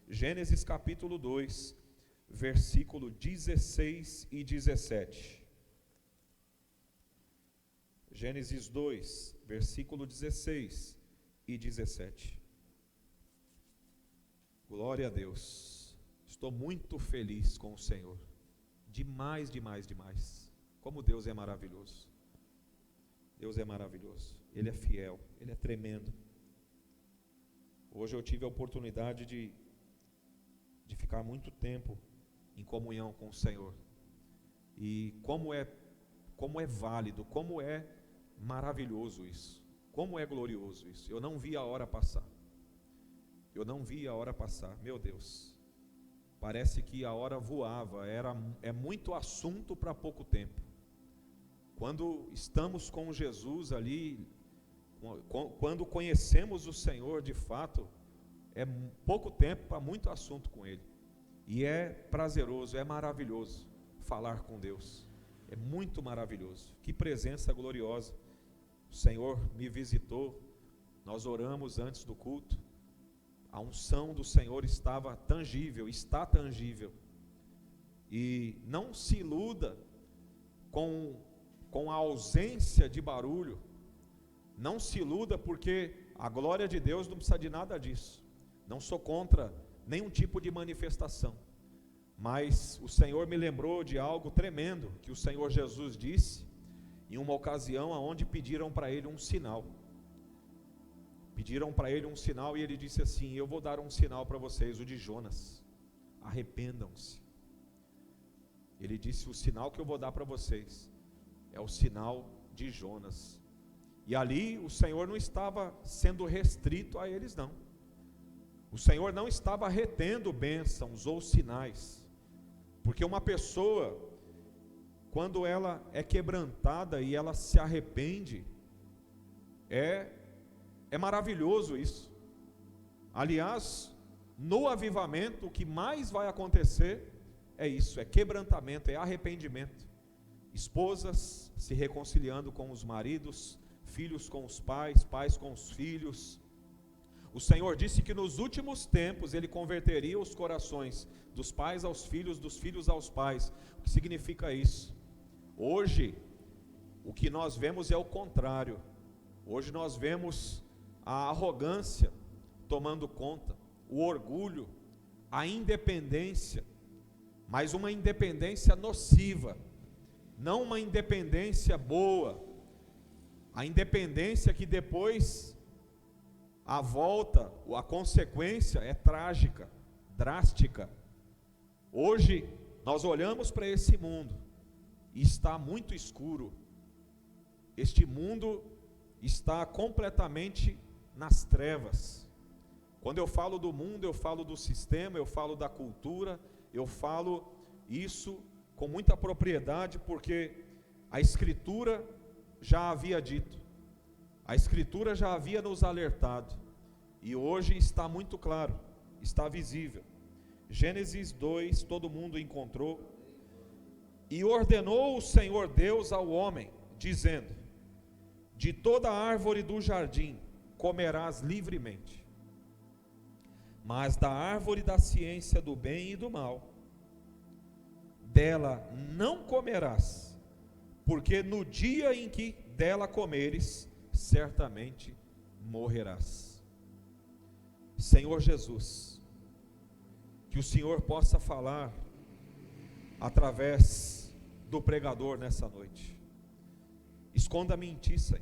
Gênesis capítulo 2, versículo 16 e 17. Gênesis 2, versículo 16 e 17. Glória a Deus. Estou muito feliz com o Senhor. Demais, demais, demais. Como Deus é maravilhoso. Deus é maravilhoso. Ele é fiel, Ele é tremendo. Hoje eu tive a oportunidade de ficar muito tempo em comunhão com o Senhor. E como é válido, como é maravilhoso isso. Como é glorioso isso. Eu não vi a hora passar. Eu não vi a hora passar. Meu Deus. Parece que a hora voava. É muito assunto para pouco tempo. Quando estamos com Jesus ali, quando conhecemos o Senhor de fato, é pouco tempo para muito assunto com Ele. E é prazeroso, é maravilhoso falar com Deus. É muito maravilhoso. Que presença gloriosa. O Senhor me visitou. Nós oramos antes do culto. A unção do Senhor estava tangível, está tangível. E não se iluda com a ausência de barulho. Não se iluda, porque a glória de Deus não precisa de nada disso. Não sou contra nenhum tipo de manifestação, mas o Senhor me lembrou de algo tremendo que o Senhor Jesus disse em uma ocasião onde pediram para Ele um sinal. Pediram para Ele um sinal e Ele disse assim: eu vou dar um sinal para vocês, o de Jonas. Arrependam-se. Ele disse: o sinal que eu vou dar para vocês é o sinal de Jonas. E ali o Senhor não estava sendo restrito a eles, não. O Senhor não estava retendo bênçãos ou sinais, porque uma pessoa, quando ela é quebrantada e ela se arrepende, é maravilhoso isso. Aliás, no avivamento, o que mais vai acontecer é isso, é quebrantamento, é arrependimento. Esposas se reconciliando com os maridos, filhos com os pais, pais com os filhos. O Senhor disse que nos últimos tempos Ele converteria os corações dos pais aos filhos, dos filhos aos pais. O que significa isso? Hoje, o que nós vemos é o contrário. Hoje nós vemos a arrogância tomando conta, o orgulho, a independência, mas uma independência nociva, não uma independência boa. A independência que depois a volta, a consequência é trágica, drástica. Hoje nós olhamos para esse mundo e está muito escuro. Este mundo está completamente nas trevas. Quando eu falo do mundo, eu falo do sistema, eu falo da cultura, eu falo isso com muita propriedade, porque a Escritura já havia dito, a Escritura já havia nos alertado, e hoje está muito claro, está visível. Gênesis 2, todo mundo encontrou. E ordenou o Senhor Deus ao homem, dizendo: de toda árvore do jardim comerás livremente, mas da árvore da ciência do bem e do mal, dela não comerás, porque no dia em que dela comeres, certamente morrerás. Senhor Jesus, que o Senhor possa falar através do pregador nessa noite. Esconda-me em Ti, Senhor.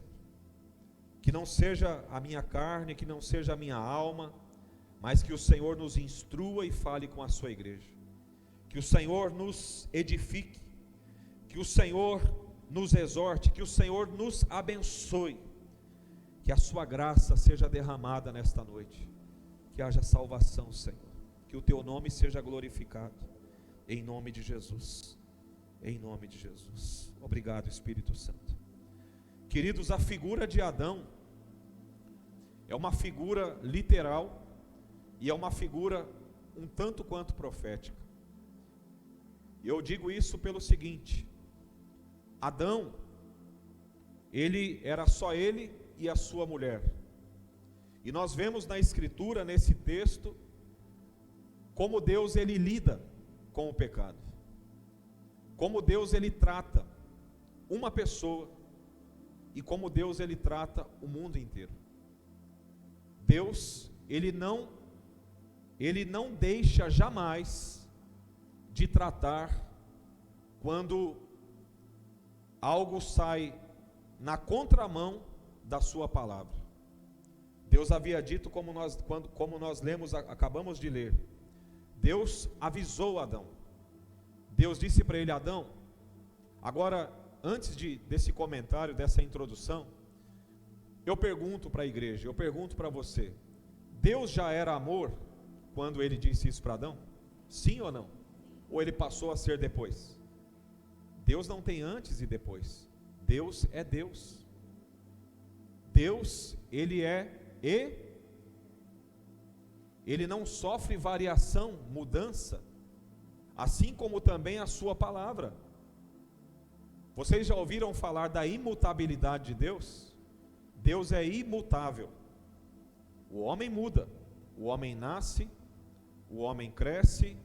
Que não seja a minha carne, que não seja a minha alma, mas que o Senhor nos instrua e fale com a sua igreja. Que o Senhor nos edifique, que o Senhor nos exorte, que o Senhor nos abençoe, que a sua graça seja derramada nesta noite, que haja salvação, Senhor, que o teu nome seja glorificado, em nome de Jesus, em nome de Jesus. Obrigado, Espírito Santo. Queridos, a figura de Adão é uma figura literal e é uma figura um tanto quanto profética. E eu digo isso pelo seguinte: Adão, era só ele e a sua mulher. E nós vemos na Escritura, nesse texto, como Deus ele lida com o pecado, como Deus ele trata uma pessoa e como Deus ele trata o mundo inteiro. Deus ele não deixa jamais de tratar quando algo sai na contramão da sua palavra. Deus havia dito, como nós lemos, acabamos de ler, Deus avisou Adão. Deus disse para ele: Adão, agora, antes desse comentário, dessa introdução, eu pergunto para a igreja, eu pergunto para você, Deus já era amor quando ele disse isso para Adão? Sim ou não? Ou ele passou a ser depois? Deus não tem antes e depois. Deus é Deus. Deus, ele não sofre variação, mudança, assim como também a sua palavra. Vocês já ouviram falar da imutabilidade de Deus? Deus é imutável. O homem muda, o homem nasce, o homem cresce,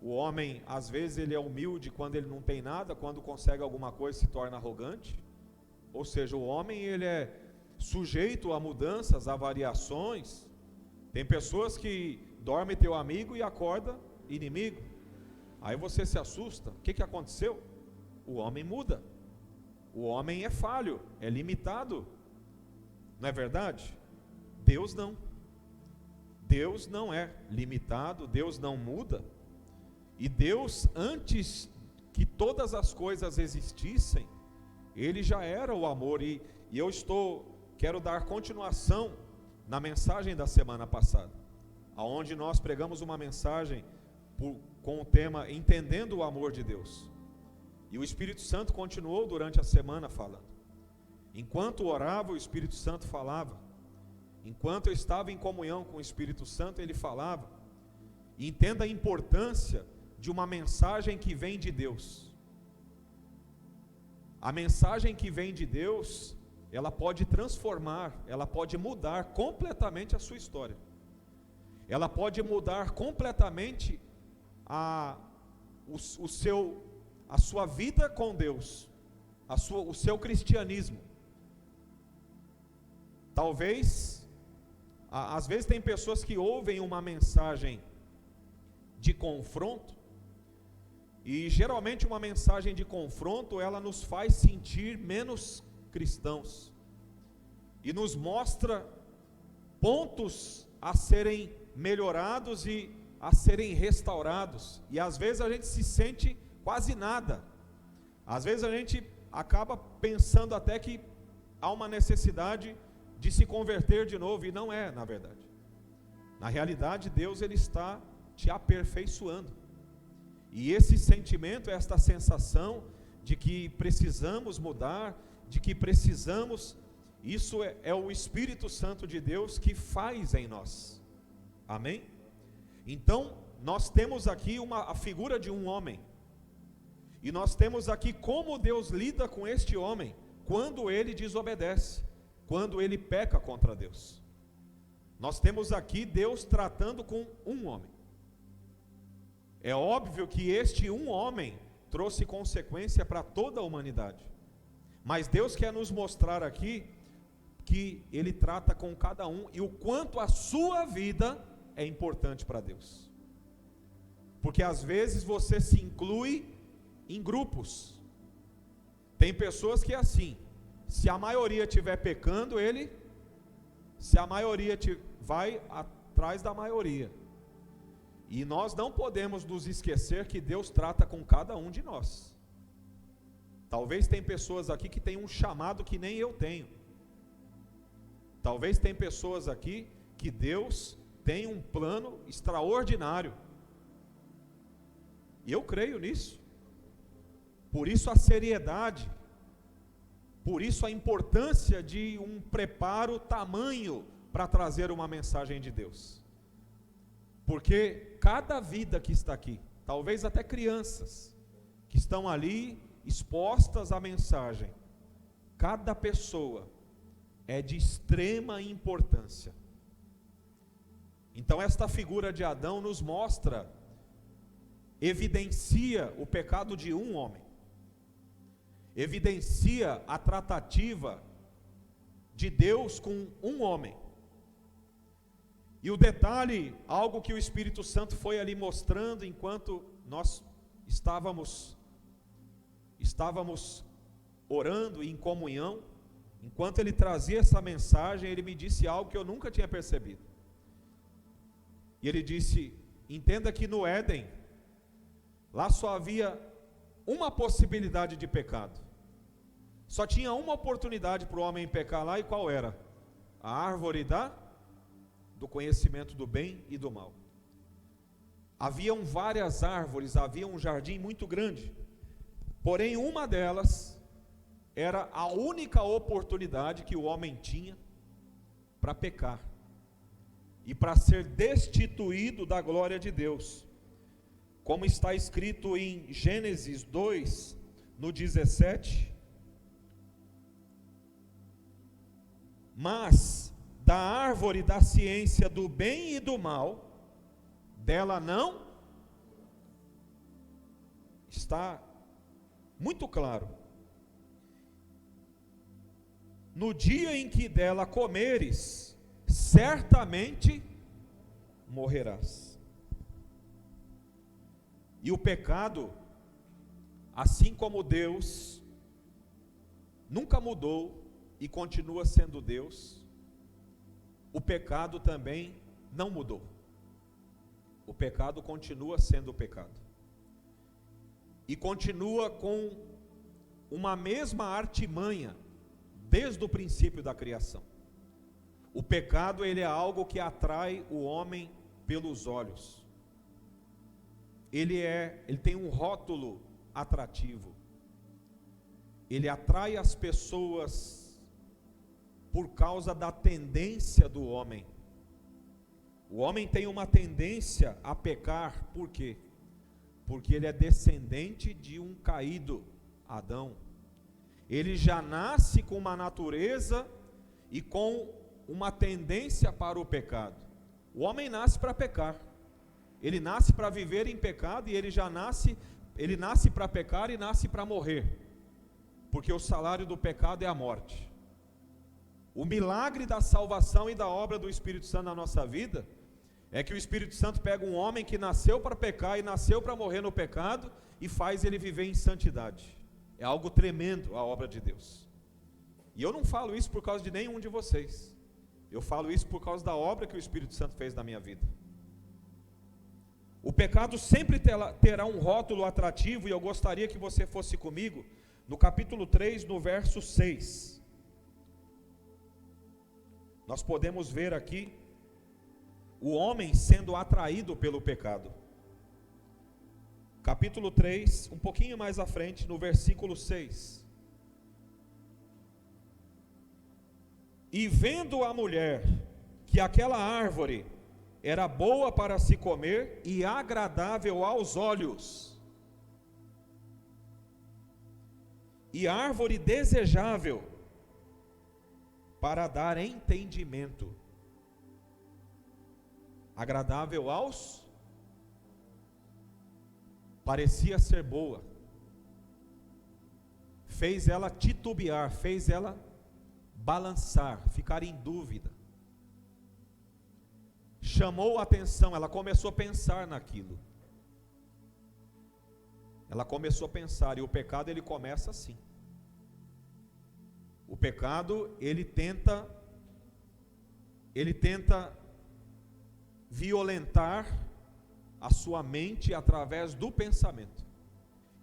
o homem às vezes ele é humilde quando ele não tem nada, quando consegue alguma coisa se torna arrogante. Ou seja, o homem ele é sujeito a mudanças, a variações. Tem pessoas que dorme teu amigo e acorda inimigo. Aí você se assusta. O que aconteceu? O homem muda. O homem é falho, é limitado. Não é verdade? Deus não. Deus não é limitado, Deus não muda. E Deus, antes que todas as coisas existissem, Ele já era o amor. E eu quero dar continuação na mensagem da semana passada, aonde nós pregamos uma mensagem com o tema Entendendo o Amor de Deus. E o Espírito Santo continuou durante a semana falando. Enquanto orava, o Espírito Santo falava. Enquanto eu estava em comunhão com o Espírito Santo, ele falava. E entenda a importância de uma mensagem que vem de Deus. A mensagem que vem de Deus, ela pode transformar, ela pode mudar completamente a sua história. Ela pode mudar completamente a sua vida com Deus, o seu cristianismo. Talvez, às vezes tem pessoas que ouvem uma mensagem de confronto, e geralmente uma mensagem de confronto, ela nos faz sentir menos cristãos, e nos mostra pontos a serem melhorados e a serem restaurados, e às vezes a gente se sente quase nada. Às vezes a gente acaba pensando até que há uma necessidade de se converter de novo, e não é, na verdade. Na realidade, Deus ele está te aperfeiçoando. E esse sentimento, esta sensação de que precisamos mudar, de que precisamos, isso é o Espírito Santo de Deus que faz em nós. Amém? Então, nós temos aqui a figura de um homem. E nós temos aqui como Deus lida com este homem quando ele desobedece, quando ele peca contra Deus. Nós temos aqui Deus tratando com um homem. É óbvio que este um homem trouxe consequência para toda a humanidade. Mas Deus quer nos mostrar aqui que Ele trata com cada um e o quanto a sua vida é importante para Deus. Porque às vezes você se inclui em grupos. Tem pessoas que é assim, se a maioria estiver pecando, se a maioria vai atrás da maioria. E nós não podemos nos esquecer que Deus trata com cada um de nós. Talvez tem pessoas aqui que têm um chamado que nem eu tenho. Talvez tem pessoas aqui que Deus tem um plano extraordinário. E eu creio nisso. Por isso a seriedade, por isso a importância de um preparo tamanho para trazer uma mensagem de Deus. Porque cada vida que está aqui, talvez até crianças, que estão ali expostas à mensagem, cada pessoa é de extrema importância. Então esta figura de Adão nos mostra, evidencia o pecado de um homem, evidencia a tratativa de Deus com um homem. E o detalhe, algo que o Espírito Santo foi ali mostrando enquanto nós estávamos orando em comunhão, enquanto ele trazia essa mensagem, ele me disse algo que eu nunca tinha percebido. E ele disse: entenda que no Éden, lá só havia uma possibilidade de pecado. Só tinha uma oportunidade para o homem pecar lá, e qual era? A árvore do conhecimento do bem e do mal. Haviam várias árvores, havia um jardim muito grande, porém uma delas era a única oportunidade que o homem tinha para pecar e para ser destituído da glória de Deus, como está escrito em Gênesis 2, no 17: mas da árvore da ciência do bem e do mal, dela não. Está muito claro: no dia em que dela comeres, certamente morrerás. E o pecado, assim como Deus nunca mudou e continua sendo Deus, o pecado também não mudou. O pecado continua sendo pecado. E continua com uma mesma artimanha desde o princípio da criação. O pecado, ele é algo que atrai o homem pelos olhos. Ele tem um rótulo atrativo. Ele atrai as pessoas por causa da tendência do homem. O homem tem uma tendência a pecar, por quê? Porque ele é descendente de um caído, Adão. Ele já nasce com uma natureza e com uma tendência para o pecado. O homem nasce para pecar. Ele nasce para viver em pecado, e ele nasce para pecar e nasce para morrer. Porque o salário do pecado é a morte. O milagre da salvação e da obra do Espírito Santo na nossa vida é que o Espírito Santo pega um homem que nasceu para pecar e nasceu para morrer no pecado e faz ele viver em santidade. É algo tremendo a obra de Deus. E eu não falo isso por causa de nenhum de vocês. Eu falo isso por causa da obra que o Espírito Santo fez na minha vida. O pecado sempre terá um rótulo atrativo, e eu gostaria que você fosse comigo no capítulo 3, no verso 6. Nós podemos ver aqui o homem sendo atraído pelo pecado. Capítulo 3, um pouquinho mais à frente, no versículo 6. E vendo a mulher que aquela árvore era boa para se comer e agradável aos olhos, e árvore desejável para dar entendimento, agradável aos, parecia ser boa, fez ela titubear, fez ela balançar, ficar em dúvida, chamou a atenção, ela começou a pensar naquilo. Ela começou a pensar, e o pecado ele começa assim. O pecado ele tenta violentar a sua mente através do pensamento.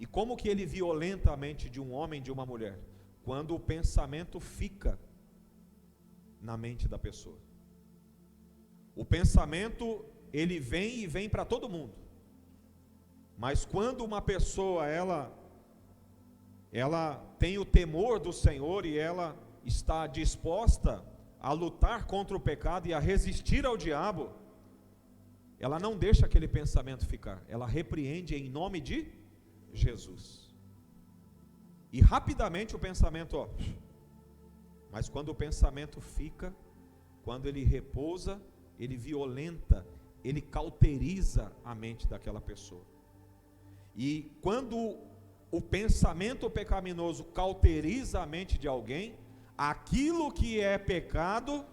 E como que ele violenta a mente de um homem e de uma mulher? Quando o pensamento fica na mente da pessoa. O pensamento, ele vem e vem para todo mundo. Mas quando uma pessoa, ela tem o temor do Senhor e ela está disposta a lutar contra o pecado e a resistir ao diabo, ela não deixa aquele pensamento ficar, ela repreende em nome de Jesus. E rapidamente o pensamento, mas quando o pensamento fica, quando ele repousa, ele violenta, ele cauteriza a mente daquela pessoa. E quando o pensamento pecaminoso cauteriza a mente de alguém, aquilo que é pecado,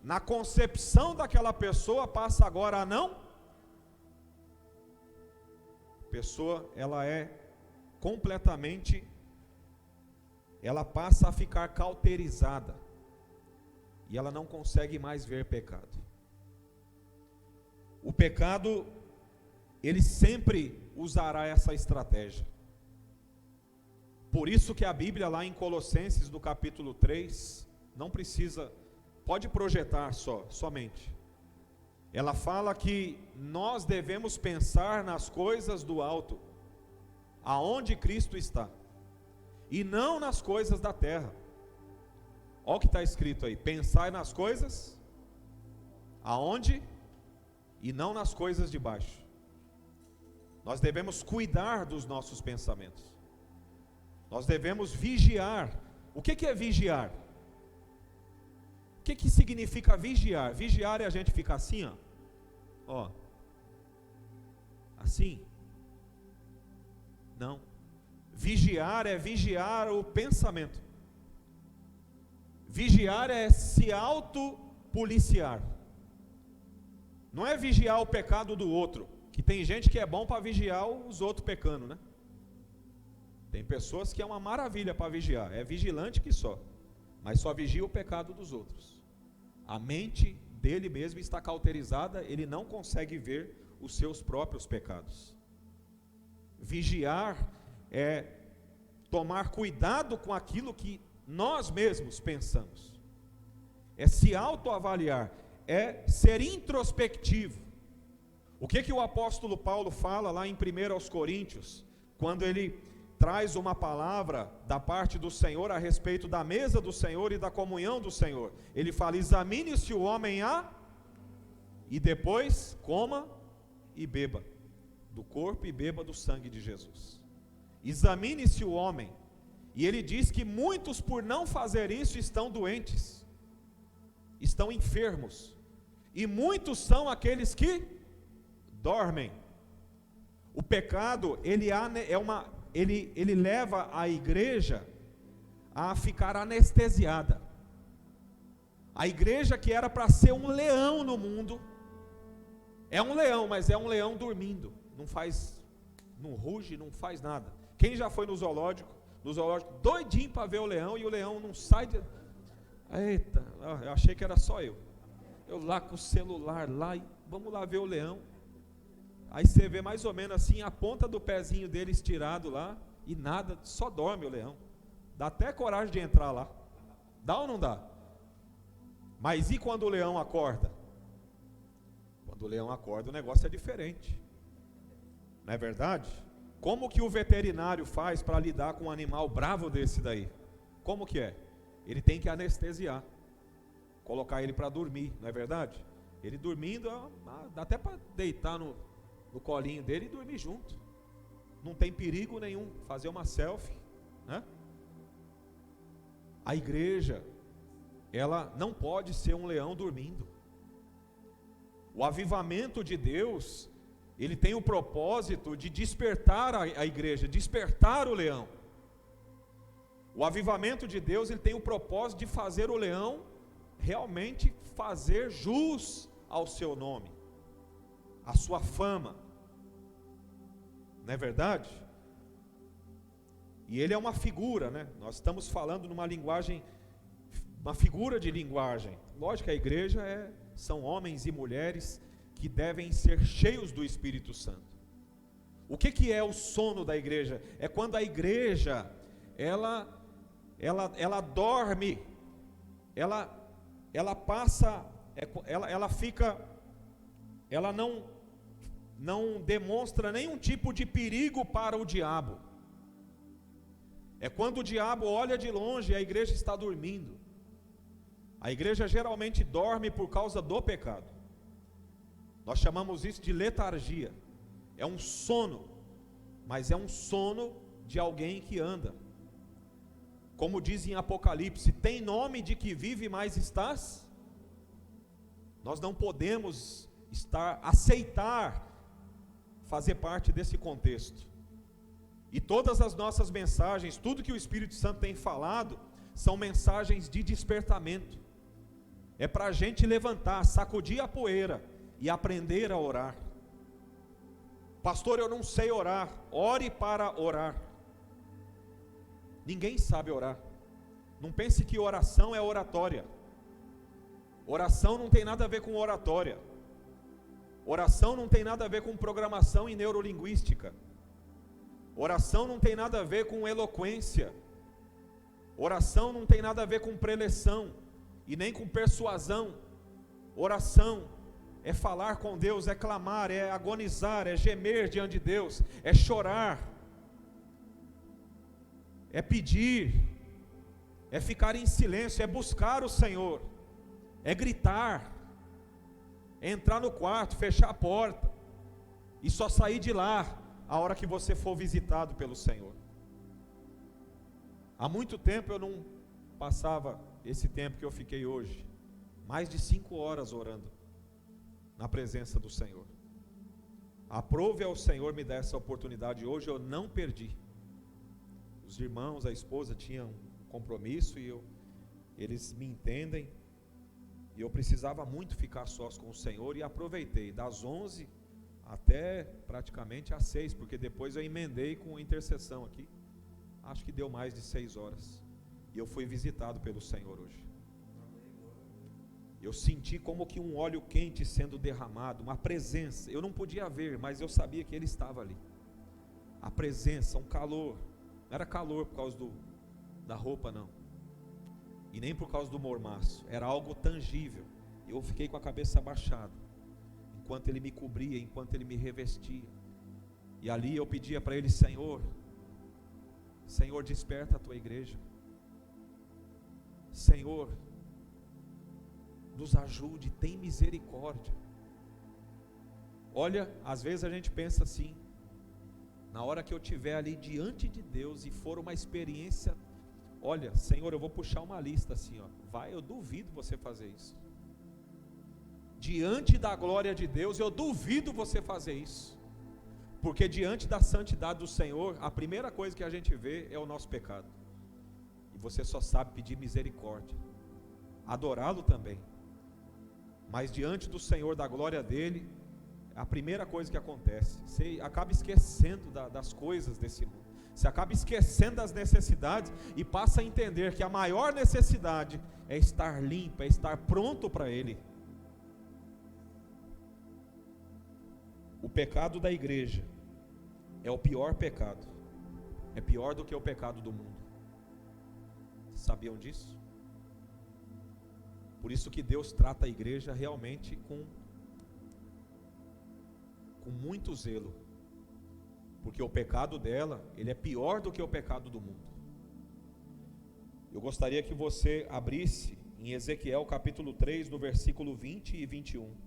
na concepção daquela pessoa, passa agora a não. A pessoa, ela é completamente, ela passa a ficar cauterizada, e ela não consegue mais ver pecado. O pecado, ele sempre usará essa estratégia. Por isso que a Bíblia lá em Colossenses, do capítulo 3, não precisa, pode projetar somente. Ela fala que nós devemos pensar nas coisas do alto, aonde Cristo está, e não nas coisas da terra. Olha o que está escrito aí: pensai nas coisas aonde, e não nas coisas de baixo. Nós devemos cuidar dos nossos pensamentos. Nós devemos vigiar. O que é vigiar? O que significa vigiar? Vigiar é a gente ficar assim, ó. Assim. Não. Vigiar é vigiar o pensamento. Vigiar é se autopoliciar. Não é vigiar o pecado do outro, que tem gente que é bom para vigiar os outros pecando, né? Tem pessoas que é uma maravilha para vigiar, é vigilante que só, mas só vigia o pecado dos outros. A mente dele mesmo está cauterizada, ele não consegue ver os seus próprios pecados. Vigiar é tomar cuidado com aquilo que nós mesmos pensamos, é se autoavaliar, é ser introspectivo. O que o apóstolo Paulo fala lá em 1 Coríntios, quando ele traz uma palavra da parte do Senhor a respeito da mesa do Senhor e da comunhão do Senhor? Ele fala: examine-se o homem e depois coma e beba do corpo e beba do sangue de Jesus. Examine-se o homem. E ele diz que muitos, por não fazer isso, estão doentes, estão enfermos, e muitos são aqueles que dormem. O pecado, ele leva a igreja a ficar anestesiada. A igreja que era para ser um leão no mundo, é um leão, mas é um leão dormindo, não ruge, não faz nada. Quem já foi no zoológico doidinho para ver o leão, e o leão não sai de... Eita, eu achei que era só eu lá com o celular lá, e vamos lá ver o leão. Aí você vê mais ou menos assim a ponta do pezinho dele estirado lá, e nada, só dorme o leão. Dá até coragem de entrar lá. Dá ou não dá? Mas e quando o leão acorda? Quando o leão acorda, o negócio é diferente. Não é verdade? Como que o veterinário faz para lidar com um animal bravo desse daí? Como que é? Ele tem que anestesiar, colocar ele para dormir, não é verdade? Ele dormindo, dá até para deitar no colinho dele e dormir junto. Não tem perigo nenhum, fazer uma selfie, né? A igreja, ela não pode ser um leão dormindo. O avivamento de Deus, ele tem o propósito de despertar a igreja, despertar o leão. O avivamento de Deus, ele tem o propósito de fazer o leão realmente fazer jus ao seu nome, à sua fama. Não é verdade? E ele é uma figura, né? Nós estamos falando numa linguagem, uma figura de linguagem. Lógico que a igreja são homens e mulheres que devem ser cheios do Espírito Santo. O que é o sono da igreja? É quando a igreja, ela dorme, ela passa, ela fica, ela não demonstra nenhum tipo de perigo para o diabo. É quando o diabo olha de longe e a igreja está dormindo. A igreja geralmente dorme por causa do pecado. Nós chamamos isso de letargia. É um sono, mas é um sono de alguém que anda. Como diz em Apocalipse: tem nome de que vive, mas estás? Nós não podemos aceitar fazer parte desse contexto. E todas as nossas mensagens, tudo que o Espírito Santo tem falado, são mensagens de despertamento. É para a gente levantar, sacudir a poeira e aprender a orar. Pastor, eu não sei orar. Ore para orar. Ninguém sabe orar. Não pense que oração é oratória. Oração não tem nada a ver com oratória. Oração não tem nada a ver com programação e neurolinguística. Oração não tem nada a ver com eloquência. Oração não tem nada a ver com preleção e nem com persuasão. Oração é falar com Deus, é clamar, é agonizar, é gemer diante de Deus, é chorar, é pedir, é ficar em silêncio, é buscar o Senhor, é gritar, é entrar no quarto, fechar a porta e só sair de lá a hora que você for visitado pelo Senhor. Há muito tempo eu não passava esse tempo que eu fiquei hoje, mais de 5 horas orando na presença do Senhor. Aprove ao Senhor me dar essa oportunidade hoje, eu não perdi. Os irmãos, a esposa tinham compromisso e eles me entendem, e eu precisava muito ficar sós com o Senhor, e aproveitei das 11 até praticamente às 6, porque depois eu emendei com intercessão aqui, acho que deu mais de 6 horas, e eu fui visitado pelo Senhor hoje. Eu senti como que um óleo quente sendo derramado, uma presença, eu não podia ver, mas eu sabia que Ele estava ali, a presença, um calor, não era calor por causa da roupa não, e nem por causa do mormaço, era algo tangível. Eu fiquei com a cabeça abaixada, enquanto Ele me cobria, enquanto Ele me revestia, e ali eu pedia para Ele: Senhor, desperta a Tua igreja, Senhor, nos ajude, tem misericórdia. Olha, às vezes a gente pensa assim, na hora que eu estiver ali diante de Deus e for uma experiência, olha, Senhor, eu vou puxar uma lista assim, vai, eu duvido você fazer isso. Diante da glória de Deus, eu duvido você fazer isso, porque diante da santidade do Senhor, a primeira coisa que a gente vê é o nosso pecado, e você só sabe pedir misericórdia, adorá-lo também, mas diante do Senhor, da glória dele, a primeira coisa que acontece, você acaba esquecendo das coisas desse mundo, você acaba esquecendo das necessidades e passa a entender que a maior necessidade é estar limpo, é estar pronto para Ele. O pecado da igreja é o pior pecado, é pior do que o pecado do mundo. Sabiam disso? Por isso que Deus trata a igreja realmente com muito zelo, porque o pecado dela, ele é pior do que o pecado do mundo. Eu gostaria que você abrisse em Ezequiel capítulo 3, no versículo 20 e 21.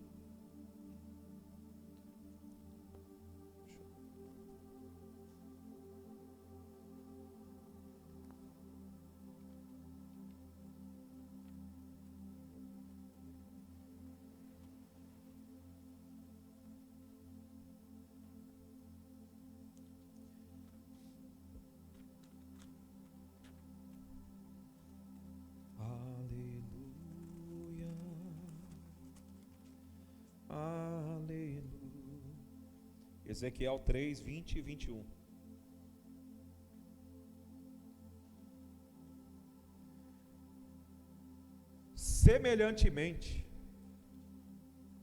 Ezequiel 3, 20 e 21. Semelhantemente,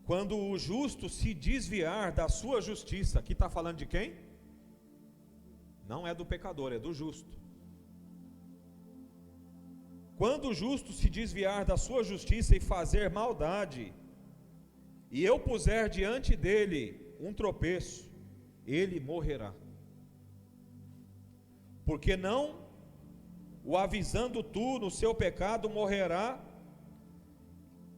quando o justo se desviar da sua justiça, aqui está falando de quem? Não é do pecador, é do justo. Quando o justo se desviar da sua justiça e fazer maldade, e eu puser diante dele um tropeço, ele morrerá, porque não o avisando tu no seu pecado morrerá,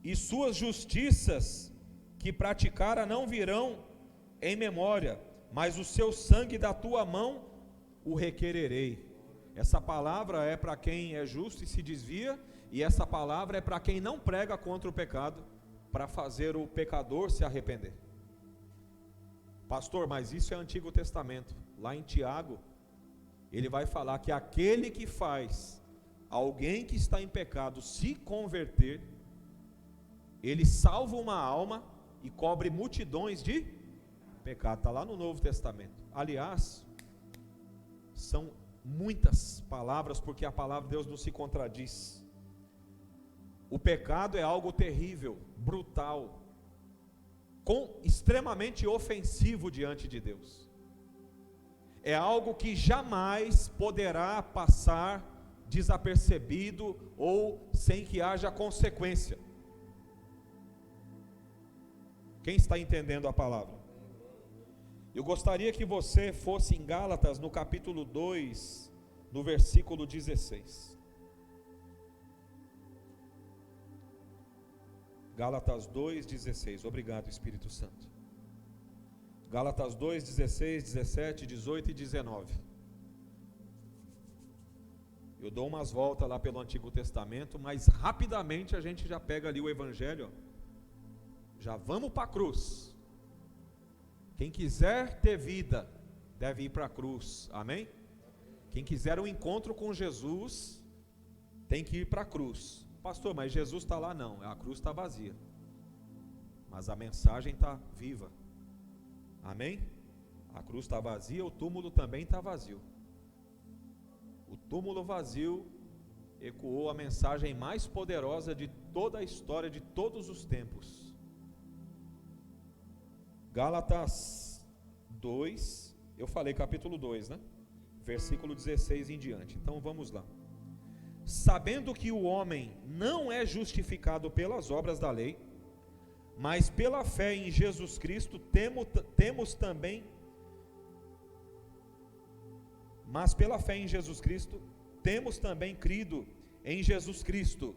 e suas justiças que praticara não virão em memória, mas o seu sangue da tua mão o requererei. Essa palavra é para quem é justo e se desvia, e essa palavra é para quem não prega contra o pecado, para fazer o pecador se arrepender. Pastor, mas isso é Antigo Testamento. Lá em Tiago, ele vai falar que aquele que faz alguém que está em pecado se converter, ele salva uma alma e cobre multidões de pecado. Está lá no Novo Testamento. Aliás, são muitas palavras, porque a palavra de Deus não se contradiz. O pecado é algo terrível, brutal, extremamente ofensivo diante de Deus. É algo que jamais poderá passar desapercebido ou sem que haja consequência. Quem está entendendo a palavra? Eu gostaria que você fosse em Gálatas, no capítulo 2, no versículo 16. Gálatas 2:16. Obrigado, Espírito Santo. Gálatas 2:16, 17, 18 e 19. Eu dou umas voltas lá pelo Antigo Testamento, mas rapidamente a gente já pega ali o Evangelho. Já vamos para a cruz. Quem quiser ter vida, deve ir para a cruz, amém? Quem quiser um encontro com Jesus, tem que ir para a cruz. Pastor, mas Jesus está lá? Não, a cruz está vazia, mas a mensagem está viva, amém? A cruz está vazia, o túmulo também está vazio. O túmulo vazio ecoou a mensagem mais poderosa de toda a história, de todos os tempos. Gálatas 2, eu falei capítulo 2, né? Versículo 16 em diante. Então vamos lá. Sabendo que o homem não é justificado pelas obras da lei, mas pela fé em Jesus Cristo, temos também crido em Jesus Cristo,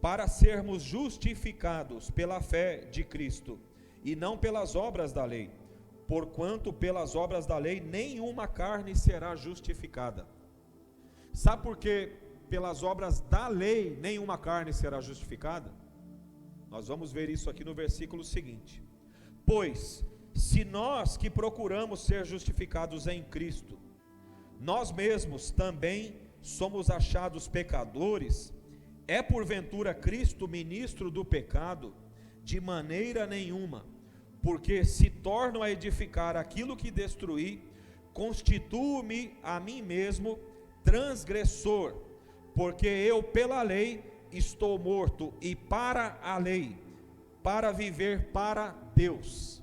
para sermos justificados pela fé de Cristo, e não pelas obras da lei, porquanto pelas obras da lei nenhuma carne será justificada. Sabe por que pelas obras da lei nenhuma carne será justificada? Nós vamos ver isso aqui no versículo seguinte. Pois, se nós que procuramos ser justificados em Cristo, nós mesmos também somos achados pecadores, é porventura Cristo ministro do pecado? De maneira nenhuma, porque se torno a edificar aquilo que destruí, constituo-me a mim mesmo transgressor, porque eu pela lei estou morto, e para a lei, para viver para Deus.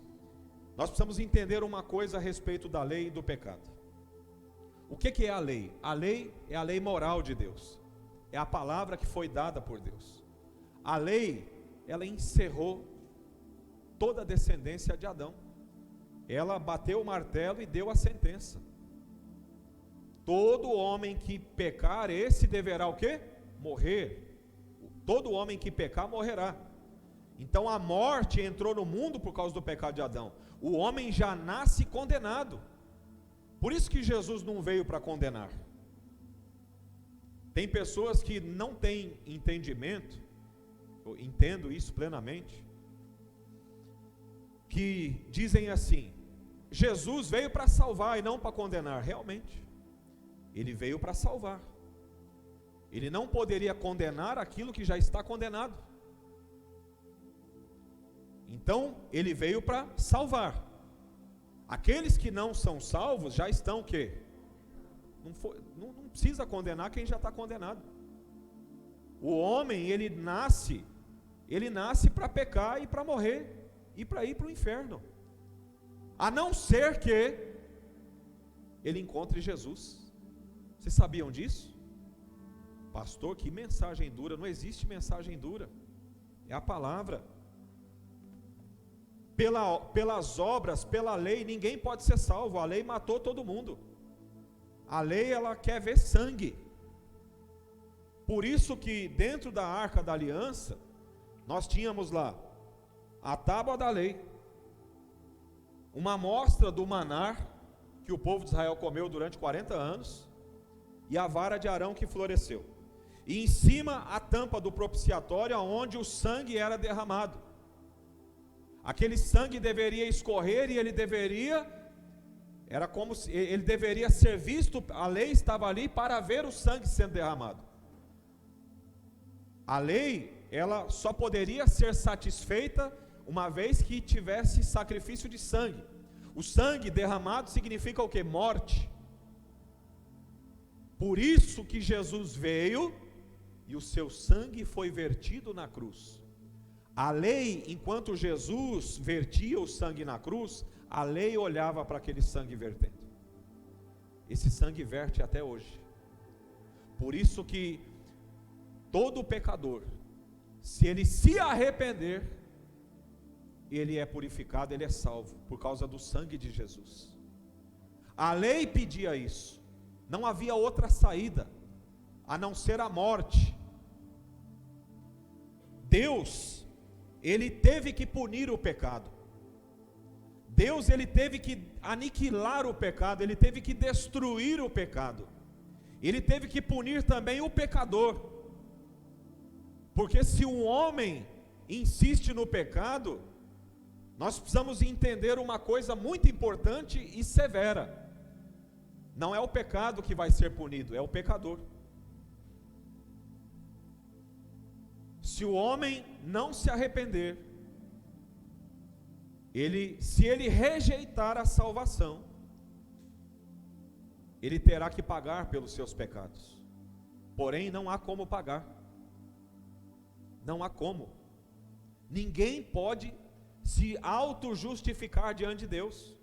Nós precisamos entender uma coisa a respeito da lei e do pecado. O que é a lei? A lei é a lei moral de Deus, é a palavra que foi dada por Deus. A lei, ela encerrou toda a descendência de Adão. Ela bateu o martelo e deu a sentença. Todo homem que pecar, esse deverá o quê? Morrer. Todo homem que pecar morrerá. Então a morte entrou no mundo por causa do pecado de Adão. O homem já nasce condenado. Por isso que Jesus não veio para condenar. Tem pessoas que não têm entendimento, eu entendo isso plenamente, que dizem assim: Jesus veio para salvar e não para condenar. Realmente, ele veio para salvar. Ele não poderia condenar aquilo que já está condenado. Então, ele veio para salvar. Aqueles que não são salvos já estão o quê? Não precisa condenar quem já está condenado. O homem, ele nasce para pecar e para morrer, e para ir para o inferno, a não ser que ele encontre Jesus. Vocês sabiam disso? Pastor, que mensagem dura. Não existe mensagem dura, é a palavra. Pelas obras, pela lei, ninguém pode ser salvo. A lei matou todo mundo. A lei, ela quer ver sangue. Por isso que dentro da Arca da Aliança, nós tínhamos lá a tábua da lei, uma amostra do maná que o povo de Israel comeu durante 40 anos, e a vara de Arão que floresceu, e em cima a tampa do propiciatório, onde o sangue era derramado. Aquele sangue deveria escorrer e era como se ele deveria ser visto, a lei estava ali para ver o sangue sendo derramado. A lei, ela só poderia ser satisfeita uma vez que tivesse sacrifício de sangue. O sangue derramado significa o que? Morte. Por isso que Jesus veio e o seu sangue foi vertido na cruz. A lei, enquanto Jesus vertia o sangue na cruz, a lei olhava para aquele sangue vertendo. Esse sangue verte até hoje. Por isso que todo pecador, se ele se arrepender, ele é purificado, ele é salvo, por causa do sangue de Jesus. A lei pedia isso, não havia outra saída, a não ser a morte. Deus, ele teve que punir o pecado. Deus, ele teve que aniquilar o pecado, ele teve que destruir o pecado. Ele teve que punir também o pecador. Porque se um homem insiste no pecado, nós precisamos entender uma coisa muito importante e severa. Não é o pecado que vai ser punido, é o pecador. Se o homem não se arrepender, se ele rejeitar a salvação, ele terá que pagar pelos seus pecados. Porém, não há como pagar. Não há como. Ninguém pode se auto-justificar diante de Deus.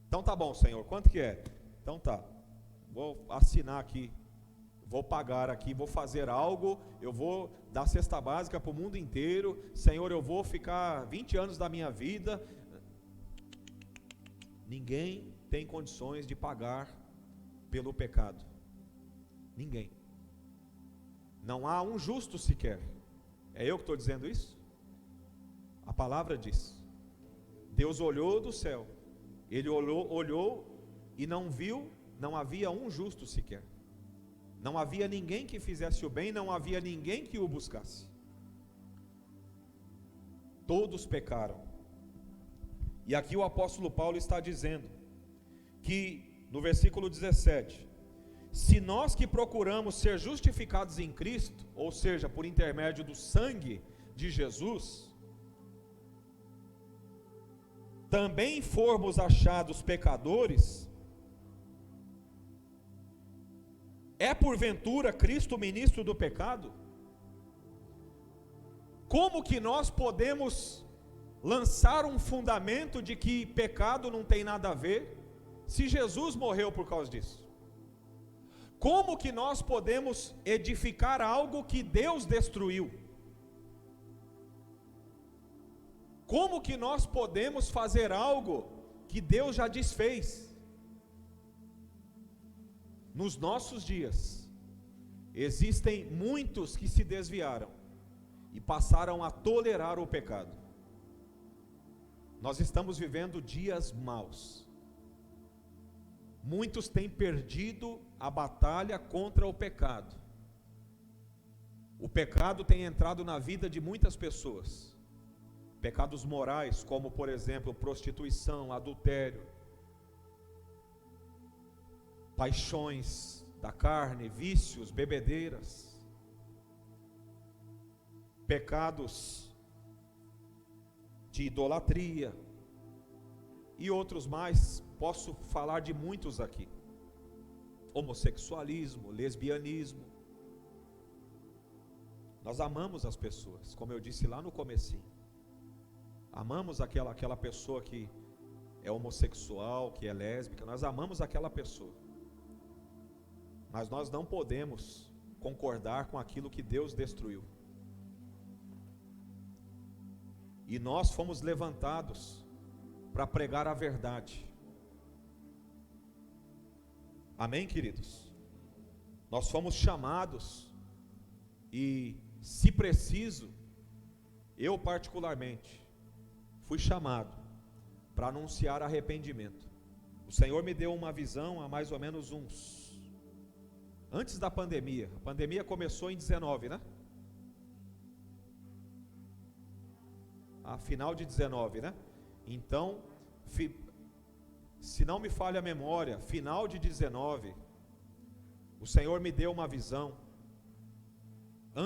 Então tá bom, Senhor, quanto que é? Então tá, vou assinar aqui, vou pagar aqui, vou fazer algo, eu vou dar cesta básica para o mundo inteiro. Senhor, eu vou ficar 20 anos da minha vida. Ninguém tem condições de pagar pelo pecado. Ninguém. Não há um justo sequer. É eu que estou dizendo isso? A palavra diz. Deus olhou do céu, Ele olhou e não viu, não havia um justo sequer. Não havia ninguém que fizesse o bem, não havia ninguém que o buscasse. Todos pecaram. E aqui o apóstolo Paulo está dizendo que, no versículo 17, se nós que procuramos ser justificados em Cristo, ou seja, por intermédio do sangue de Jesus, também formos achados pecadores, é porventura Cristo ministro do pecado? Como que nós podemos lançar um fundamento de que pecado não tem nada a ver, se Jesus morreu por causa disso? Como que nós podemos edificar algo que Deus destruiu? Como que nós podemos fazer algo que Deus já desfez? Nos nossos dias, existem muitos que se desviaram e passaram a tolerar o pecado. Nós estamos vivendo dias maus. Muitos têm perdido a batalha contra o pecado. O pecado tem entrado na vida de muitas pessoas. Pecados morais, como por exemplo, prostituição, adultério, paixões da carne, vícios, bebedeiras, pecados de idolatria e outros mais. Posso falar de muitos aqui: homossexualismo, lesbianismo. Nós amamos as pessoas, como eu disse lá no comecinho. Amamos aquela pessoa que é homossexual, que é lésbica. Nós amamos aquela pessoa. Mas nós não podemos concordar com aquilo que Deus destruiu. E nós fomos levantados para pregar a verdade. Amém, queridos? Nós fomos chamados e, se preciso, eu particularmente fui chamado para anunciar arrependimento. O Senhor me deu uma visão há mais ou menos antes da pandemia. A pandemia começou em 19, né? a final de 19, né? Então, se não me falha a memória, final de 19, o Senhor me deu uma visão,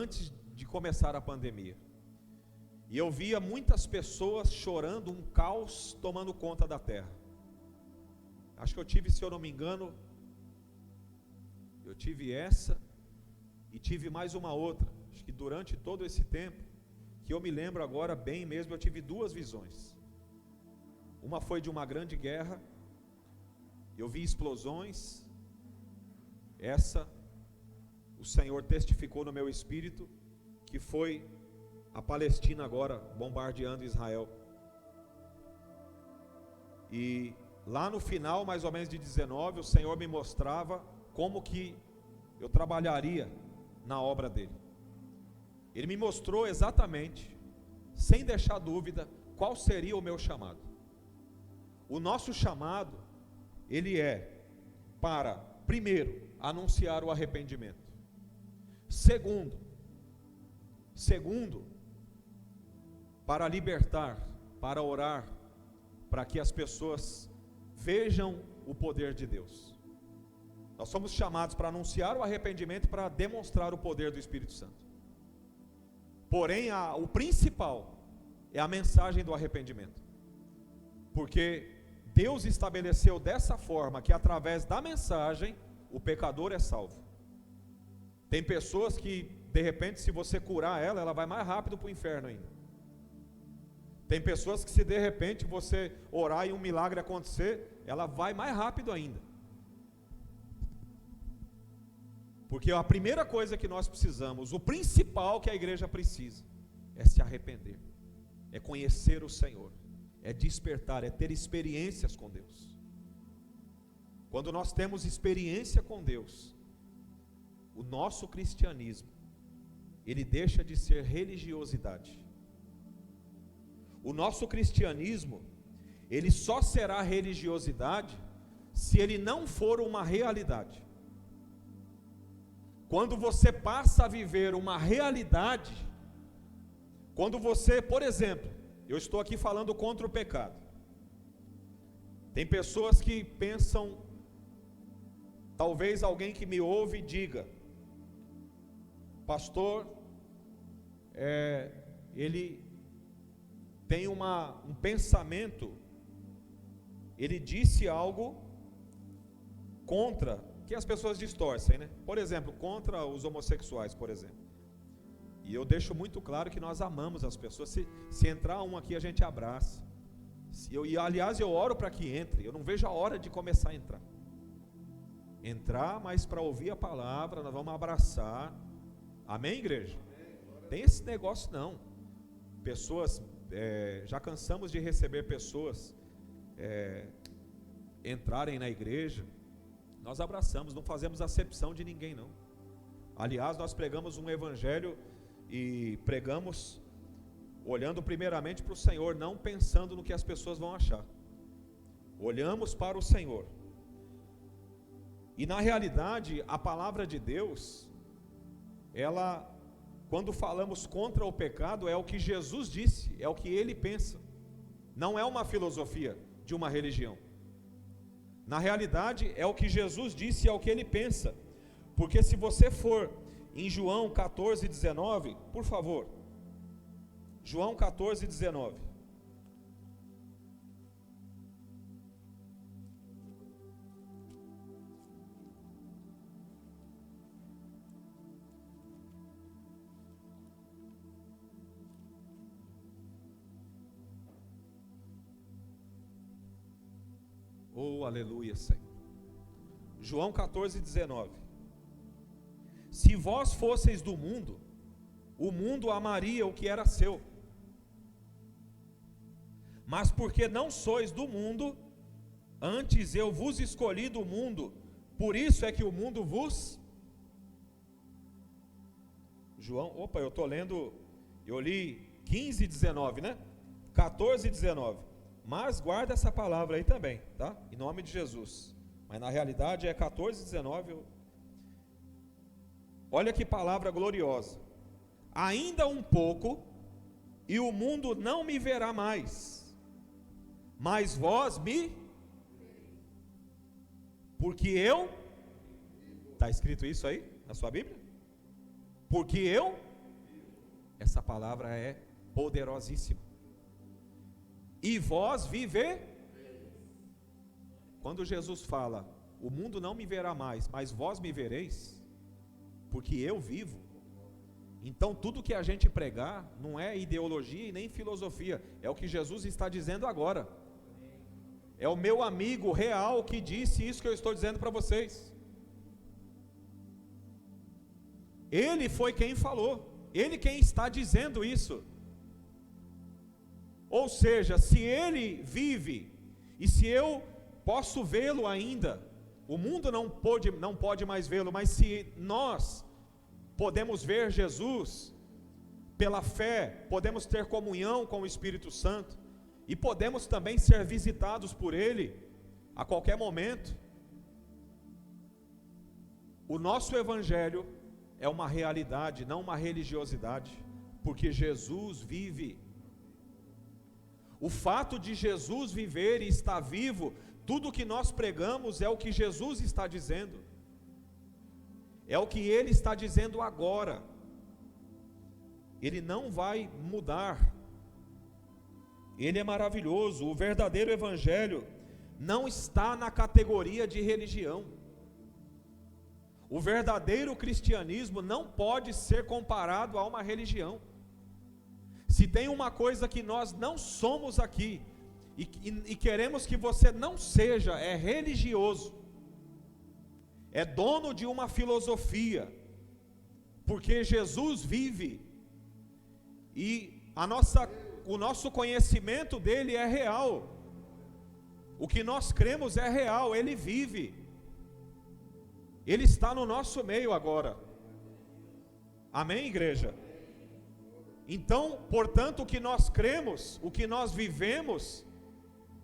antes de começar a pandemia, e eu via muitas pessoas chorando, um caos tomando conta da terra. Acho que eu tive, se eu não me engano, eu tive essa, e tive mais uma outra, acho que durante todo esse tempo, que eu me lembro agora bem mesmo, eu tive duas visões. Uma foi de uma grande guerra, eu vi explosões. Essa, o Senhor testificou no meu espírito, que foi a Palestina agora bombardeando Israel. E lá no final, mais ou menos de 19, o Senhor me mostrava como que eu trabalharia na obra dele. Ele me mostrou exatamente, sem deixar dúvida, qual seria o meu chamado. O nosso chamado, ele é para, primeiro, anunciar o arrependimento. Segundo, para libertar, para orar, para que as pessoas vejam o poder de Deus. Nós somos chamados para anunciar o arrependimento e para demonstrar o poder do Espírito Santo. Porém, o principal é a mensagem do arrependimento. Porque Deus estabeleceu dessa forma que através da mensagem o pecador é salvo. Tem pessoas que, de repente, se você curar ela, ela vai mais rápido para o inferno ainda. Tem pessoas que, se de repente você orar e um milagre acontecer, ela vai mais rápido ainda. Porque a primeira coisa que nós precisamos, o principal que a igreja precisa, é se arrepender, é conhecer o Senhor, é despertar, é ter experiências com Deus. Quando nós temos experiência com Deus, o nosso cristianismo, ele deixa de ser religiosidade. O nosso cristianismo, ele só será religiosidade se ele não for uma realidade. Quando você passa a viver uma realidade, quando você, por exemplo, eu estou aqui falando contra o pecado. Tem pessoas que pensam, talvez alguém que me ouve diga: pastor, ele tem um pensamento, ele disse algo contra, que as pessoas distorcem, né? Por exemplo, contra os homossexuais, por exemplo. E eu deixo muito claro que nós amamos as pessoas. Se entrar um aqui, a gente abraça. Aliás, eu oro para que entre. Eu não vejo a hora de começar a entrar. Mas para ouvir a palavra, nós vamos abraçar. Amém, igreja? Tem esse negócio não. Pessoas, já cansamos de receber pessoas entrarem na igreja. Nós abraçamos, não fazemos acepção de ninguém não. Aliás, nós pregamos um evangelho e pregamos olhando primeiramente para o Senhor, não pensando no que as pessoas vão achar. Olhamos para o Senhor. E na realidade, a palavra de Deus, ela, quando falamos contra o pecado, é o que Jesus disse, é o que Ele pensa. Não é uma filosofia de uma religião. Na realidade, é o que Jesus disse, é o que Ele pensa. Porque se você for em João 14, 19, por favor, João 14, 19. Oh, aleluia, Senhor. João 14, 19. Se vós fosseis do mundo, o mundo amaria o que era seu. Mas porque não sois do mundo, antes eu vos escolhi do mundo, por isso é que o mundo vos... eu estou lendo, eu li 15, 19, né? 14, 19. Mas guarda essa palavra aí também, tá? Em nome de Jesus. Mas na realidade é 14, 19. Olha que palavra gloriosa. Ainda um pouco, e o mundo não me verá mais, mas vós me, porque eu, está escrito isso aí na sua Bíblia? Porque eu, essa palavra é poderosíssima. E vós viver. Quando Jesus fala, o mundo não me verá mais, mas vós me vereis, porque eu vivo. Então tudo que a gente pregar não é ideologia e nem filosofia, é o que Jesus está dizendo agora. É o meu amigo real que disse isso que eu estou dizendo para vocês. Ele foi quem falou, ele quem está dizendo isso. Ou seja, se ele vive, e se eu posso vê-lo ainda, o mundo não pode mais vê-lo, mas se nós podemos ver Jesus, pela fé, podemos ter comunhão com o Espírito Santo, e podemos também ser visitados por ele, a qualquer momento, o nosso Evangelho é uma realidade, não uma religiosidade, porque Jesus vive. O fato de Jesus viver e estar vivo, tudo que nós pregamos é o que Jesus está dizendo, é o que Ele está dizendo agora. Ele não vai mudar, Ele é maravilhoso. O verdadeiro Evangelho não está na categoria de religião. O verdadeiro cristianismo não pode ser comparado a uma religião. Se tem uma coisa que nós não somos aqui, e queremos que você não seja, é religioso, é dono de uma filosofia, porque Jesus vive, e o nosso conhecimento dele é real, o que nós cremos é real, ele vive, ele está no nosso meio agora, amém, igreja? Então, portanto, o que nós cremos, o que nós vivemos,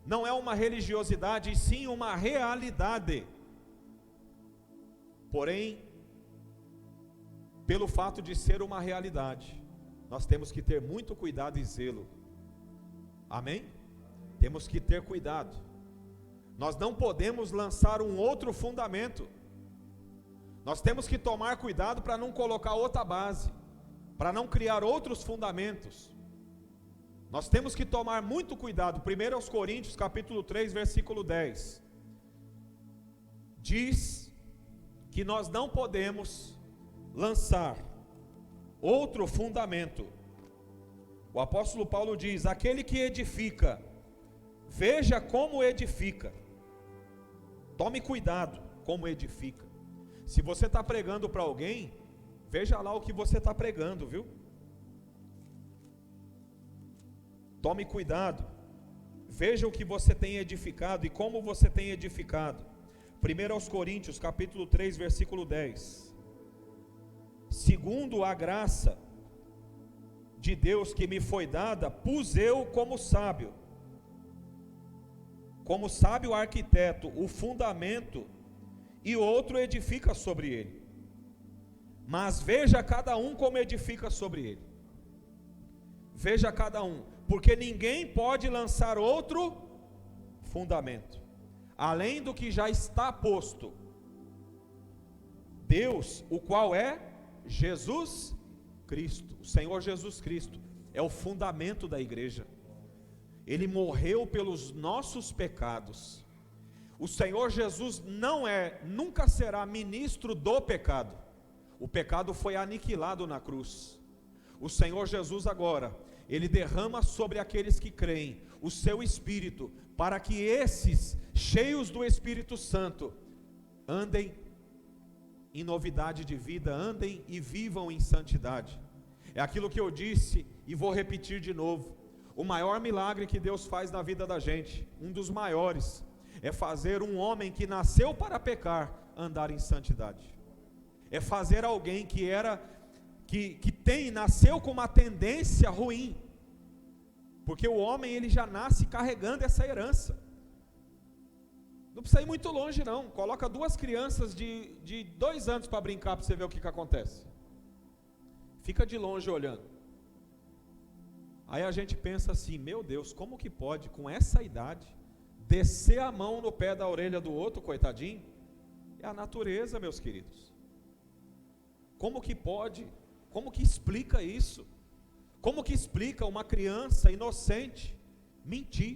não é uma religiosidade, e sim uma realidade. Porém, pelo fato de ser uma realidade, nós temos que ter muito cuidado e zelo. Amém? Temos que ter cuidado. Nós não podemos lançar um outro fundamento. Nós temos que tomar cuidado para não colocar outra base, para não criar outros fundamentos. Nós temos que tomar muito cuidado. 1 Coríntios capítulo 3, versículo 10, diz que nós não podemos lançar outro fundamento. O apóstolo Paulo diz: aquele que edifica, veja como edifica. Tome cuidado como edifica. Se você está pregando para alguém, veja lá o que você está pregando, viu? Tome cuidado, veja o que você tem edificado e como você tem edificado. 1 Coríntios capítulo 3, versículo 10. Segundo a graça de Deus que me foi dada, pus eu como sábio arquiteto, o fundamento, e outro edifica sobre ele. Mas veja cada um como edifica sobre ele. Veja cada um, porque ninguém pode lançar outro fundamento, além do que já está posto. Deus, o qual é Jesus Cristo, o Senhor Jesus Cristo, é o fundamento da igreja. Ele morreu pelos nossos pecados. O Senhor Jesus nunca será ministro do pecado. O pecado foi aniquilado na cruz. O Senhor Jesus agora, Ele derrama sobre aqueles que creem o seu Espírito, para que esses, cheios do Espírito Santo, andem em novidade de vida, andem e vivam em santidade. É aquilo que eu disse e vou repetir de novo. O maior milagre que Deus faz na vida da gente, um dos maiores, é fazer um homem que nasceu para pecar, andar em santidade. É fazer alguém nasceu com uma tendência ruim, porque o homem ele já nasce carregando essa herança. Não precisa ir muito longe não, coloca duas crianças de 2 anos para brincar, para você ver o que acontece. Fica de longe olhando. Aí a gente pensa assim, meu Deus, como que pode, com essa idade, descer a mão no pé da orelha do outro, coitadinho? É a natureza, meus queridos. Como que pode? Como que explica isso? Como que explica uma criança inocente mentir?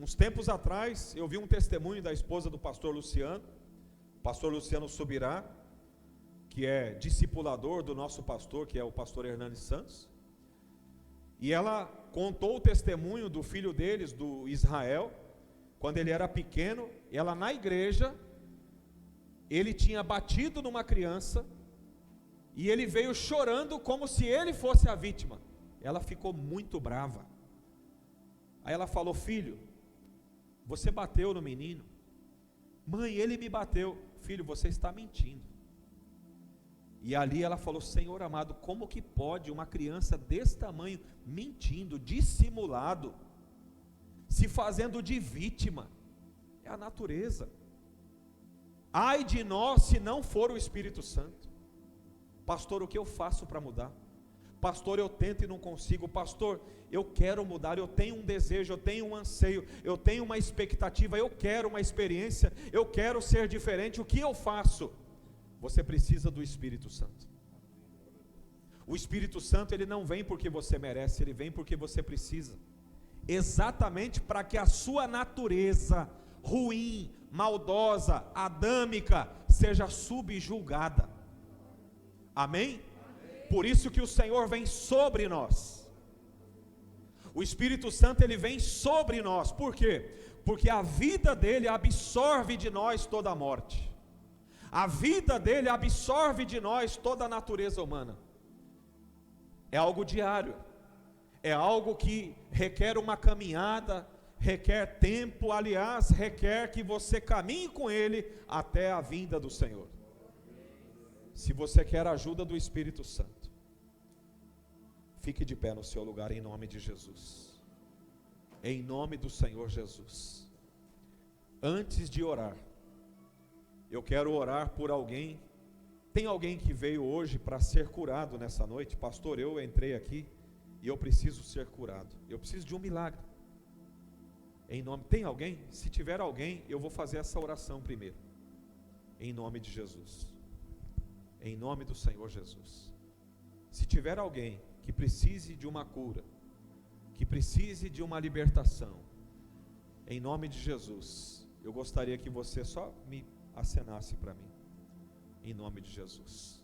Uns tempos atrás, eu vi um testemunho da esposa do pastor Luciano Subirá, que é discipulador do nosso pastor, que é o pastor Hernani Santos, e ela contou o testemunho do filho deles, do Israel, quando ele era pequeno. Ela na igreja, ele tinha batido numa criança, e ele veio chorando como se ele fosse a vítima. Ela ficou muito brava. Aí ela falou: filho, você bateu no menino? Mãe, ele me bateu. Filho, você está mentindo. E ali ela falou: Senhor amado, como que pode uma criança desse tamanho mentindo, dissimulado, se fazendo de vítima? É a natureza. Ai de nós se não for o Espírito Santo. Pastor, o que eu faço para mudar? Pastor, eu tento e não consigo. Pastor, eu quero mudar, eu tenho um desejo, eu tenho um anseio, eu tenho uma expectativa, eu quero uma experiência, eu quero ser diferente. O que eu faço? Você precisa do Espírito Santo. O Espírito Santo, ele não vem porque você merece, ele vem porque você precisa. Exatamente para que a sua natureza ruim, maldosa, adâmica, seja subjugada. Amém? Por isso que o Senhor vem sobre nós. O Espírito Santo, ele vem sobre nós. Por quê? Porque a vida dele absorve de nós toda a morte. A vida dele absorve de nós toda a natureza humana. É algo diário. É algo que requer uma caminhada, requer tempo, aliás, requer que você caminhe com ele até a vinda do Senhor. Se você quer a ajuda do Espírito Santo, fique de pé no seu lugar em nome de Jesus. Em nome do Senhor Jesus. Antes de orar, eu quero orar por alguém. Tem alguém que veio hoje para ser curado nessa noite? Pastor, eu entrei aqui e eu preciso ser curado. Eu preciso de um milagre. Em nome, tem alguém? Se tiver alguém, eu vou fazer essa oração primeiro. Em nome de Jesus. Em nome do Senhor Jesus. Se tiver alguém que precise de uma cura, que precise de uma libertação, em nome de Jesus, eu gostaria que você só me acenasse para mim. Em nome de Jesus.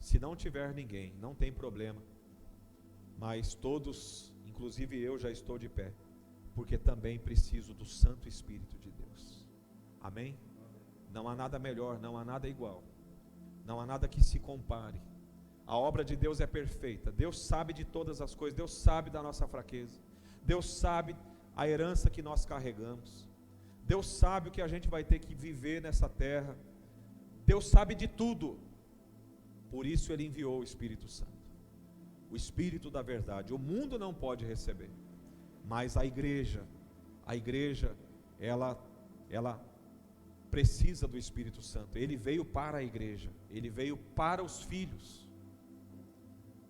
Se não tiver ninguém, não tem problema, mas todos, inclusive eu, já estou de pé, porque também preciso do Santo Espírito de Deus. Amém? Não há nada melhor, não há nada igual, não há nada que se compare. A obra de Deus é perfeita. Deus sabe de todas as coisas. Deus sabe da nossa fraqueza. Deus sabe a herança que nós carregamos. Deus sabe o que a gente vai ter que viver nessa terra. Deus sabe de tudo. Por isso Ele enviou o Espírito Santo, o Espírito da verdade. O mundo não pode receber, mas a igreja, ela precisa do Espírito Santo. Ele veio para a igreja, ele veio para os filhos.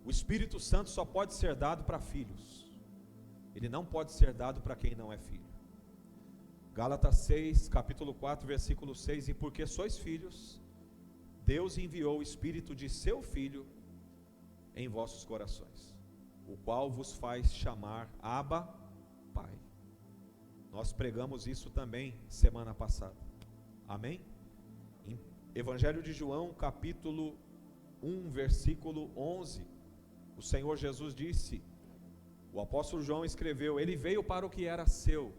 O Espírito Santo só pode ser dado para filhos, ele não pode ser dado para quem não é filho. Gálatas 6, capítulo 4, versículo 6: e porque sois filhos, Deus enviou o Espírito de seu Filho em vossos corações, o qual vos faz chamar Abba, Pai. Nós pregamos isso também semana passada. Amém? Em Evangelho de João, capítulo 1, versículo 11, o Senhor Jesus disse, o apóstolo João escreveu: ele veio para o que era seu,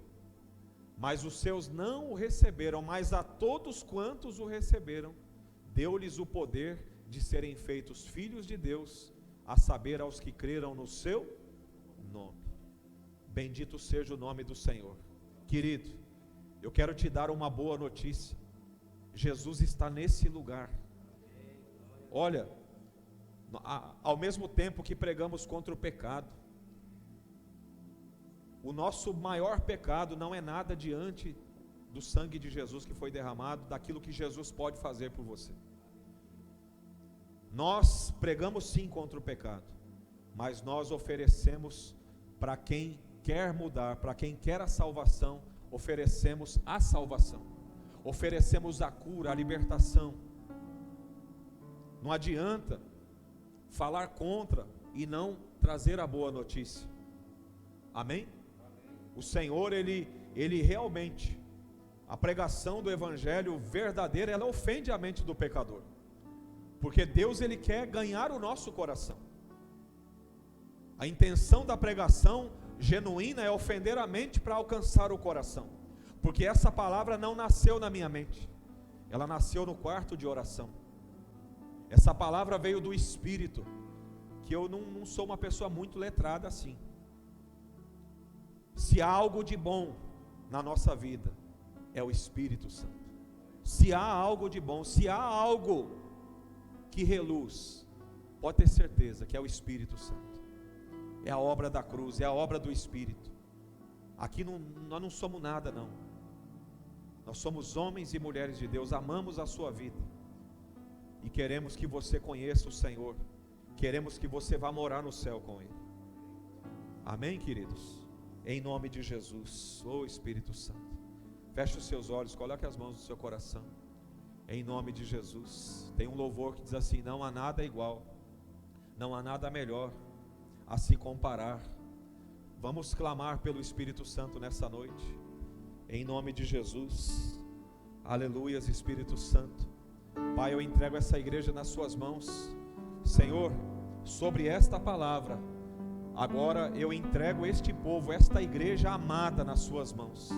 mas os seus não o receberam, mas a todos quantos o receberam, deu-lhes o poder de serem feitos filhos de Deus, a saber, aos que creram no seu nome. Bendito seja o nome do Senhor. Querido, eu quero te dar uma boa notícia. Jesus está nesse lugar. Olha, ao mesmo tempo que pregamos contra o pecado, o nosso maior pecado não é nada diante do sangue de Jesus que foi derramado, daquilo que Jesus pode fazer por você. Nós pregamos sim contra o pecado, mas nós oferecemos para quem quer mudar, para quem quer a salvação, oferecemos a salvação, oferecemos a cura, a libertação. Não adianta falar contra e não trazer a boa notícia. Amém? O Senhor, Ele realmente, a pregação do Evangelho verdadeiro, ela ofende a mente do pecador, porque Deus, Ele quer ganhar o nosso coração. A intenção da pregação genuína é ofender a mente para alcançar o coração, porque essa palavra não nasceu na minha mente, ela nasceu no quarto de oração. Essa palavra veio do Espírito, que eu não sou uma pessoa muito letrada assim. Se há algo de bom na nossa vida, é o Espírito Santo. Se há algo de bom, se há algo que reluz, pode ter certeza que é o Espírito Santo. É a obra da cruz, é a obra do Espírito. Aqui nós não somos nada não. Nós somos homens e mulheres de Deus, amamos a sua vida e queremos que você conheça o Senhor. Queremos que você vá morar no céu com Ele. Amém, queridos? Em nome de Jesus, ô Espírito Santo, feche os seus olhos, coloque as mãos no seu coração. Em nome de Jesus. Tem um louvor que diz assim: não há nada igual, não há nada melhor a se comparar. Vamos clamar pelo Espírito Santo nessa noite, em nome de Jesus. Aleluias, Espírito Santo. Pai, eu entrego essa igreja nas suas mãos, Senhor, sobre esta palavra. Agora eu entrego este povo, esta igreja amada nas suas mãos.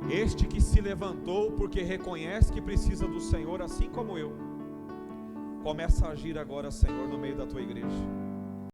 Este que se levantou porque reconhece que precisa do Senhor, assim como eu. Começa a agir agora, Senhor, no meio da tua igreja.